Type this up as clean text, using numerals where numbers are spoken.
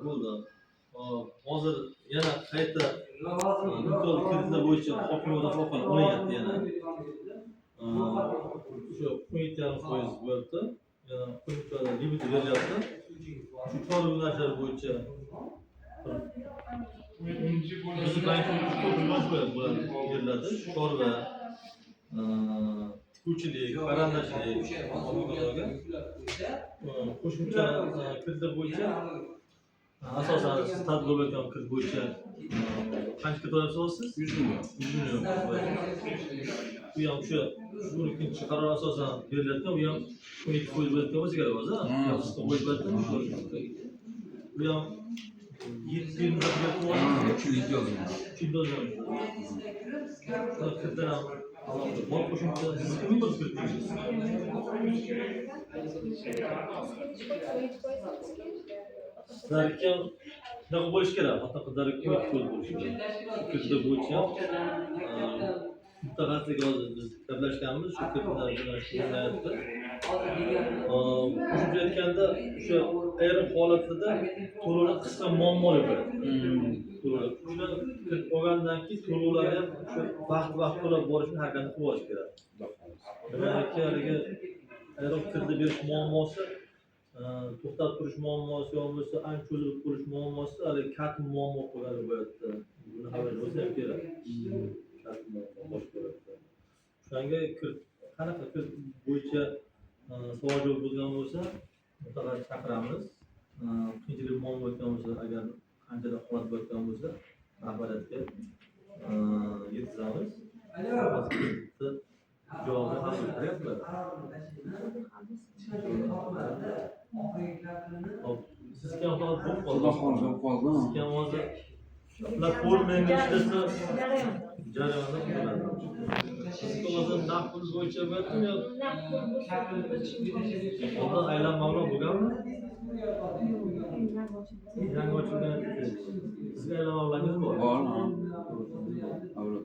bo'ldi. Hozir yana qayta imtiyozli kreditlar bo'yicha hokimiyat orqali olinyapti yana. Shu 17,5% bo'lyapti. Yana qo'shimcha limit berilyapti. Shu chorva yo'nalishlari bo'yicha bizni bankimiz ko'p beriladi. Chorva, tikuvchilik, parrandachilik, qo'shimcha kreditlar bo'yicha asosan siz tadbir bo'layotgan kredit bo'yicha qancha kredit olyapsiz? 100 million. 100 million. Bu ham o'sha 12-chi qaror asosan berilayotgan, bu ham 17% bo'layotgan bo'lsa kerak hozir. Bu ham 7 yil bol qo'shimcha siz kimga o'tkazib sizlarga shunaqa bo'lishi kerak, hatto qizlarga bo'lishi kerak. Kreditlar bo'yicha mutaxassislik hozir biz gaplashganmiz, shu kreditlar bilan shug'ullanayapti. Qo'shimcha aytganda o'sha ayrim holatlarda to'lovlar qisqa muammolar bo'ladi. Shuni kredit olgandan keyin to'lovlarni ham o'sha vaqt to'lab borishni harakatini qilib olish kerak. Demakki, haligi ayrim kredit berish muammosi, to'xtab turish muammosi yo bo'lmasa ancha cho'zilib qolish muammosi haligi katta muammo bo'ladi bo'lyapti. Buni xabar bo'lsa ham kerak. Katta muammo bosh bo'lyapti. Shunga qanaqa kredit bo'yicha savol javob bo'lgan bo'lsa, mutaxassis chaqiramiz. Qiyinchilik muammo bo'lgan bo'lsa, agar qanchalar holat bo'lgan bo'lsa, rahbariyatga yetkazamiz. Javobni ham beryaptilar. Sizga ham bo'lib qoldi. Sizga ham hozir platformada ishlasa jarayonda bo'ladi. Sizga hozir naqd pul bo'yicha bo'lyaptimi yo? Naqd pul bo'yicha. Oldin aylanma bilan bo'lganmi? Yangi ochilgan. Sizga aylanma bilangiz bormi? Bormi?